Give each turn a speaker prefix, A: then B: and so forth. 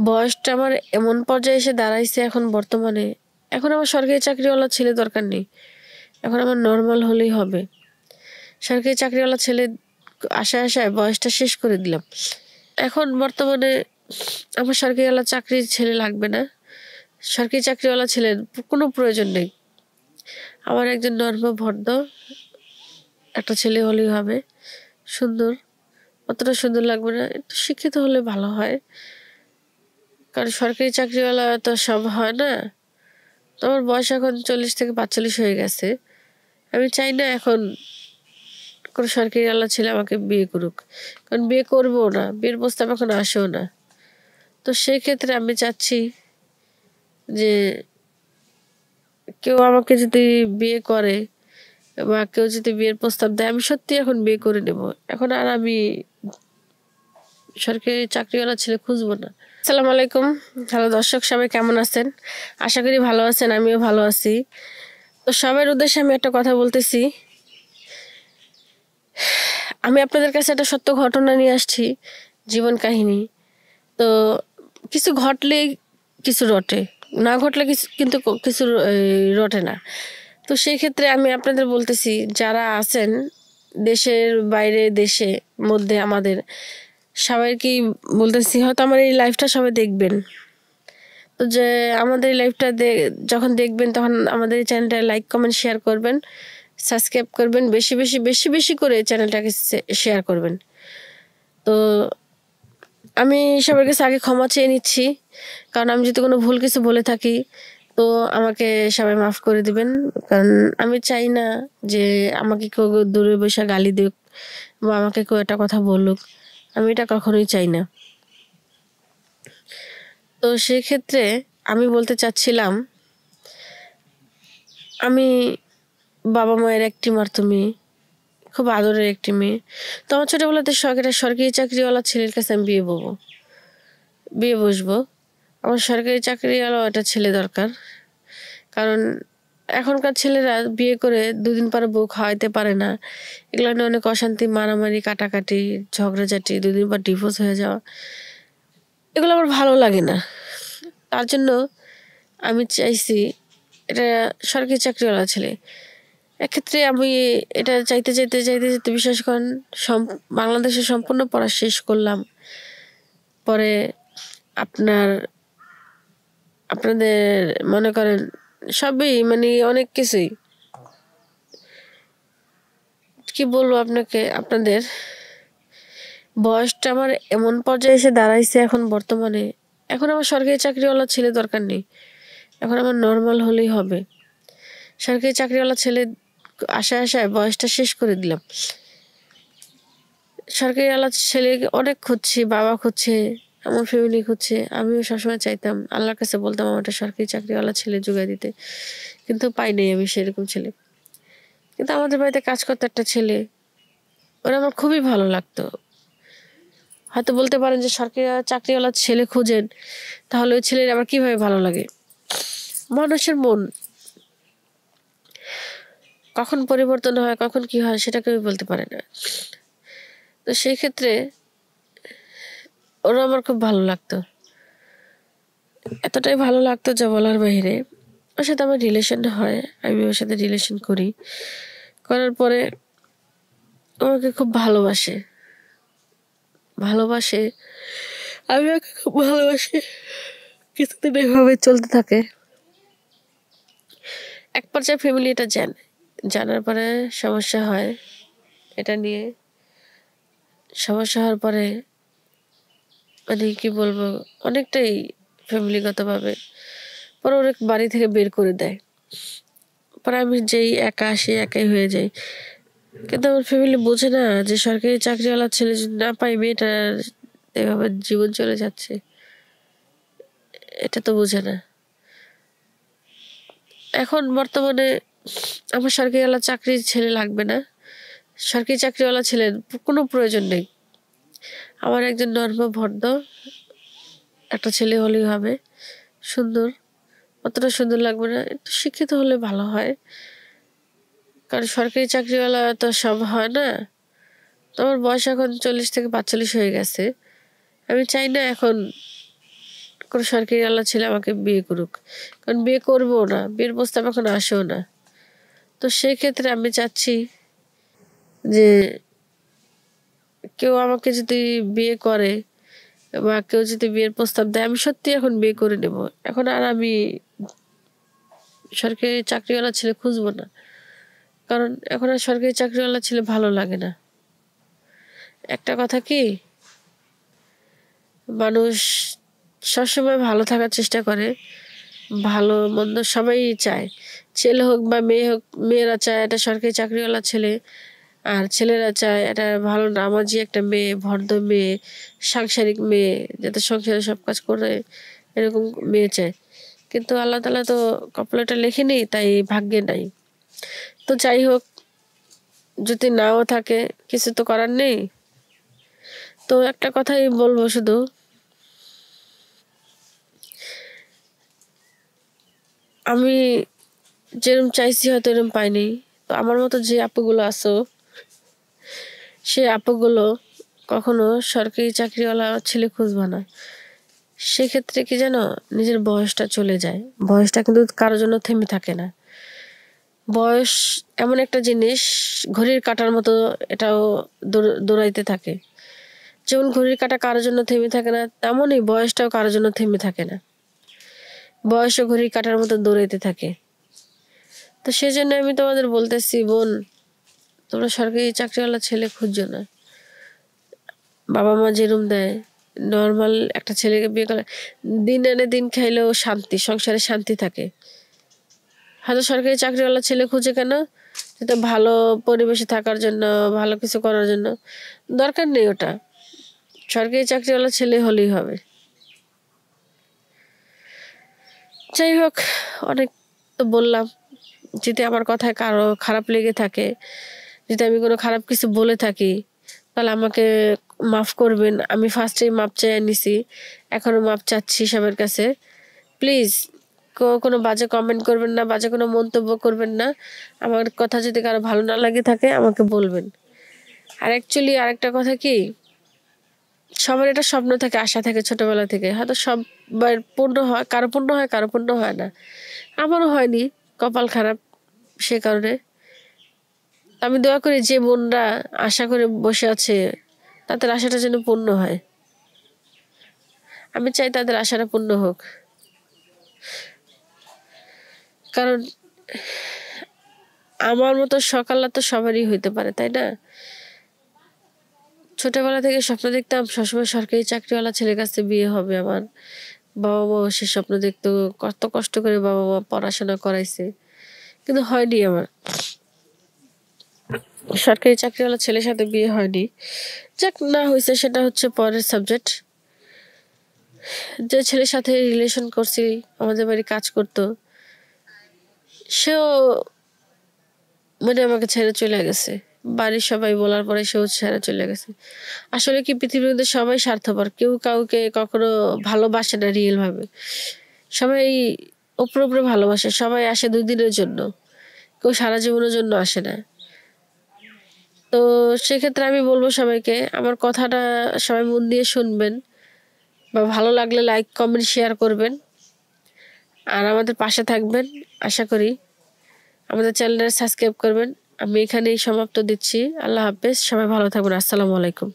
A: বয়সটা আমার এমন পর্যায়ে এসে দাঁড়াইছে এখন বর্তমানে। এখন আমার সরকারি চাকরিওয়ালা ছেলে দরকার নেই। এখন আমার নর্মাল হলেই হবে। সরকারি চাকরিওয়ালা ছেলে আশায় আশায় বয়সটা শেষ করে দিলাম। এখন বর্তমানে আমার সরকারিওয়ালা চাকরির ছেলে লাগবে না। সরকারি চাকরিওয়ালা ছেলের কোনো প্রয়োজন নেই। আমার একজন ভদ্র একটা ছেলে হলেই হবে। সুন্দর, অতটা সুন্দর লাগবে না, একটু শিক্ষিত হলে ভালো হয়। কারণ সরকারি চাকরিওয়ালা তো সব হয় না। তো আমার বয়স এখন 40 থেকে 45 হয়ে গেছে। আমি চাই না এখন কোনো সরকারিওয়ালা ছেলে আমাকে বিয়ে করুক, কারণ বিয়ে করবো না, বিয়ের প্রস্তাব এখন আসেও না। তো সেই ক্ষেত্রে আমি চাচ্ছি যে কেউ আমাকে যদি বিয়ে করে বা কেউ যদি বিয়ের প্রস্তাব দেয়, আমি সত্যি এখন বিয়ে করে নেব। এখন আর আমি সরকারি চাকরিওয়ালা ছেলে খুঁজবো না। আসসালামু আলাইকুম। হ্যালো দর্শক, সবাই কেমন আছেন? আশা করি ভালো আছেন, আমিও ভালো আছি। তো সবার উদ্দেশ্যে আমি একটা কথা বলতেছি। আমি আপনাদের কাছে একটা সত্য ঘটনা নিয়ে আসছি, জীবন কাহিনী। তো কিছু ঘটলে কিছু রটে, না ঘটলে কিন্তু কিছু রটে না। তো সেই ক্ষেত্রে আমি আপনাদের বলতেছি, যারা আছেন দেশের বাইরে, দেশে মধ্যে, আমাদের সবাইকেই বলতেছি, হয়তো আমার এই লাইফটা সবাই দেখবেন। তো যে আমাদের এই লাইফটা যখন দেখবেন, তখন আমাদের এই চ্যানেলটা লাইক, কমেন্ট, শেয়ার করবেন, সাবস্ক্রাইব করবেন, বেশি বেশি বেশি বেশি করে চ্যানেলটাকে শেয়ার করবেন। তো আমি সবার কাছে আগে ক্ষমা চেয়ে নিচ্ছি, কারণ আমি যদি কোনো ভুল কিছু বলে থাকি তো আমাকে সবাই মাফ করে দিবেন। কারণ আমি চাই না যে আমাকে কেউ দূরে বসে গালি দিক বা আমাকে কেউ একটা কথা বলুক, আমি এটা কখনোই চাই না। তো সেক্ষেত্রে আমি বলতে চাচ্ছিলাম, আমি বাবা মায়ের একটি মাত্র মেয়ে, খুব আদরের একটি মেয়ে। তো আমার ছোটবেলাতে একটা সরকারি চাকরিওয়ালা ছেলের কাছে আমি বিয়ে বসবো। আমার সরকারি চাকরিওয়ালা একটা ছেলে দরকার। কারণ এখনকার ছেলেরা বিয়ে করে 2 দিন পরে বউ খাওয়াইতে পারে না। এগুলো নিয়ে অনেক অশান্তি, মারামারি, কাটাকাটি, ঝগড়াঝাটি, 2 দিন পর ডিভোর্স হয়ে যাওয়া, এগুলো আমার ভালো লাগে না। তার জন্য আমি চাইছি এটা সরকারি চাকরিওয়ালা ছেলে। এক্ষেত্রে আমি এটা চাইতে চাইতে চাইতে চাইতে বিশ্বাস করেন, বাংলাদেশে সম্পূর্ণ পড়া শেষ করলাম। পরে আপনাদের মনে করেন সবই, মানে অনেক কিছুই, কি বলবো আপনাকে, আপনাদের বয়সটা আমার এমন পর্যায়ে এসে দাঁড়াইছে এখন বর্তমানে। এখন আমার সরকারি চাকরিওয়ালা ছেলে দরকার নেই। এখন আমার নর্মাল হলেই হবে। সরকারি চাকরিওয়ালা ছেলে আশায় আশায় বয়সটা শেষ করে দিলাম। সরকারিওয়ালা ছেলে অনেক খুঁজছি, বাবা খুঁজছে, আমার ফ্যামিলি খুঁজছে। আমিও সবসময় চাইতাম, আল্লাহর কাছে বলতাম আমার একটা সরকারি চাকরিওয়ালা ছেলে জোগাড় দিতে, কিন্তু পাই নাই আমি সেরকম ছেলে। কিন্তু আমাদের বাড়িতে কাজ করতে একটা ছেলে, ওরা আমার খুবই ভালো লাগতো। হয়তো বলতে পারেন যে সরকারি চাকরিওয়ালা ছেলে খুঁজেন, তাহলে ওই ছেলের আমার কিভাবে ভালো লাগে? মানুষের মন কখন পরিবর্তন হয়, কখন কি হয়, সেটা কেউ বলতে পারে না। তো সেই ক্ষেত্রে ওরা আমার খুব ভালো লাগতো, এতটাই ভালো লাগতো যা বলার বাইরে। ওর সাথে আমার রিলেশন হয়, আমি ওর সাথে রিলেশন করার পরে আমাকে খুব ভালোবাসে, আমি ওকে খুব ভালোবাসি। কিছুদিন এভাবে চলতে থাকে। এক পর্যায়ে ফ্যামিলি এটা জানার পরে সমস্যা হয়। এটা নিয়ে সমস্যা হওয়ার পরে, মানে কি বলবো, অনেকটাই ফ্যামিলিগতভাবে পরে ওর বাড়ি থেকে বের করে দেয়। পরে আমি যেই একা আসি, একাই হয়ে যাই। কিন্তু আমার ফ্যামিলি বোঝে না যে সরকারি চাকরিওয়ালা ছেলে যদি না পাই, মেয়েটার এভাবে জীবন চলে যাচ্ছে, এটা তো বোঝে না। এখন বর্তমানে আমার সরকারিওয়ালা চাকরির ছেলে লাগবে না। সরকারি চাকরিওয়ালা ছেলের কোনো প্রয়োজন নেই। আমার একজন ভদ্র একটা ছেলে হলেই হবে। সুন্দর, অতটা সুন্দর লাগবে না, একটু শিক্ষিত হলে ভালো হয়। কারণ সরকারি চাকরিওয়ালা তো সব হয় না। তো আমার বয়স এখন 40 থেকে 45 হয়ে গেছে। আমি চাই না এখন কোনো সরকারি আল্লাহ ছেলে আমাকে বিয়ে করুক, কারণ বিয়ে করবো না, বিয়ের প্রস্তাব এখন আসেও না। তো সেই ক্ষেত্রে আমি চাচ্ছি যে কেউ আমাকে যদি বিয়ে করে বা কেউ যদি বিয়ের প্রস্তাব দেয়, আমি সত্যি এখন বিয়ে করে নেব। এখন আর আমি সরকারি চাকরিওয়ালা ছেলে খুঁজবো না, কারণ এখন আর সরকারি চাকরিওয়ালা ছেলে ভালো লাগে না। একটা কথা কি, মানুষ সবসময় ভালো থাকার চেষ্টা করে, ভালো মন্দ সবাই চায়, ছেলে হোক বা মেয়ে হোক। মেয়েরা চায় একটা সরকারি চাকরিওয়ালা ছেলে, আর ছেলেরা চায় একটা ভালো নামাজি একটা মেয়ে, ভদ্র মেয়ে, সাংসারিক মেয়ে, যাতে সংসারে সব কাজ করে, এরকম মেয়ে চায়। কিন্তু আল্লাহ তাআলা তো কপালে এটা লেখেনি, তাই ভাগ্যে নাই। তো যাই হোক, যদি নাও থাকে কিছু তো করার নেই। তো একটা কথাই বলবো শুধু, আমি যেরকম চাইছি হয়তো এরকম পাইনি। তো আমার মতো যে আপুগুলো আছো, সে আপুগুলো কখনো সরকারি চাকরিওয়ালা ছেলে খুঁজবা না। সেক্ষেত্রে কি জানো, নিজের বয়সটা চলে যায়। বয়সটা কিন্তু কারোর জন্য থেমে থাকে না। বয়স এমন একটা জিনিস, ঘড়ির কাঁটার মতো এটাও দৌড়াইতে থাকে। যেমন ঘড়ির কাঁটা কারোর জন্য থেমে থাকে না, তেমনই বয়সটাও কারোর জন্য থেমে থাকে না। বয়সও ঘড়ির কাঁটার মতো দৌড়াইতে থাকে। তো সেজন্য আমি তোমাদের বলতেছি, বোন, তোমরা সরকারি চাকরিওয়ালা ছেলে খুঁজছো না। বাবা মা যেরম দেয়, নর্মাল একটা ছেলেকে বিয়ে করে দিন এনে দিন খাইলেও শান্তি, সংসারে শান্তি থাকে। হয়তো সরকারি চাকরিওয়ালা ছেলে খুঁজে কেন, যেটা ভালো পরিবেশে থাকার জন্য, ভালো কিছু করার জন্য। দরকার নেই ওটা, সরকারি চাকরিওয়ালা ছেলে হলেই হবে। যাই হোক, অনেক তো বললাম। যদি আমার কথায় কারো খারাপ লেগে থাকে, যদি আমি কোনো খারাপ কিছু বলে থাকি, তাহলে আমাকে মাফ করবেন। আমি ফার্স্টেই মাপ চেয়ে নিছি, এখনো মাপ চাচ্ছি সবার কাছে। প্লিজ কোনো বাজে কমেন্ট করবেন না, বাজে কোনো মন্তব্য করবেন না। আমার কথা যদি কারো ভালো না লাগে থাকে আমাকে বলবেন। আর অ্যাকচুয়ালি আরেকটা কথা কি, সবার এটা স্বপ্ন থাকে, আশা থাকে ছোটবেলা থেকে, হয়তো সবার পূর্ণ হয়, কারো পূর্ণ হয়, কারো পূর্ণ হয় না। আমারও হয়নি, কপাল খারাপ, সে কারণে আমি দোয়া করি যে বোনরা আশা করে বসে আছে তাদের আশাটা যেন পূর্ণ হয়। আমি চাই তাদের আশাটা পূর্ণ হোক, কারণ আমার মতো সকাল তো সবারই হইতে পারে, তাই না? ছোটবেলা থেকে স্বপ্ন দেখতাম সবসময় সরকারি চাকরিওয়ালা ছেলের কাছে বিয়ে হবে আমার। বাবা মা সে স্বপ্ন দেখতো, কত কষ্ট করে বাবা মা পড়াশোনা করাইছে, কিন্তু হয়নি আমার। সরকারি চাকরিওয়ালা ছেলের সাথে বিয়ে হয়নি। যাক, না হয়েছে সেটা হচ্ছে পরের সাবজেক্ট। যে ছেলের সাথে রিলেশন করছি, আমাদের বাড়ি কাজ করতো, সেও মানে আমাকে ছেড়ে চলে গেছে। বাড়ির সবাই বলার পরে সেও ছেড়ে চলে গেছে। আসলে কি, পৃথিবীর মধ্যে সবাই স্বার্থপর, কেউ কাউকে কখনো ভালোবাসে না রিয়েল ভাবে। সবাই উপরে উপরে ভালোবাসে, সবাই আসে 2 দিনের জন্য, কেউ সারা জীবনের জন্য আসে না। তো সেক্ষেত্রে আমি বলবো সবাইকে, আমার কথাটা সবাই মন দিয়ে শুনবেন, বা ভালো লাগলে লাইক কমেন্ট শেয়ার করবেন, আর আমাদের পাশে থাকবেন। আশা করি আমাদের চ্যানেলটা সাবস্ক্রাইব করবেন। আমি এখানেই সমাপ্ত দিচ্ছি। আল্লাহ হাফেজ, সবাই ভালো থাকবেন। আসসালামু আলাইকুম।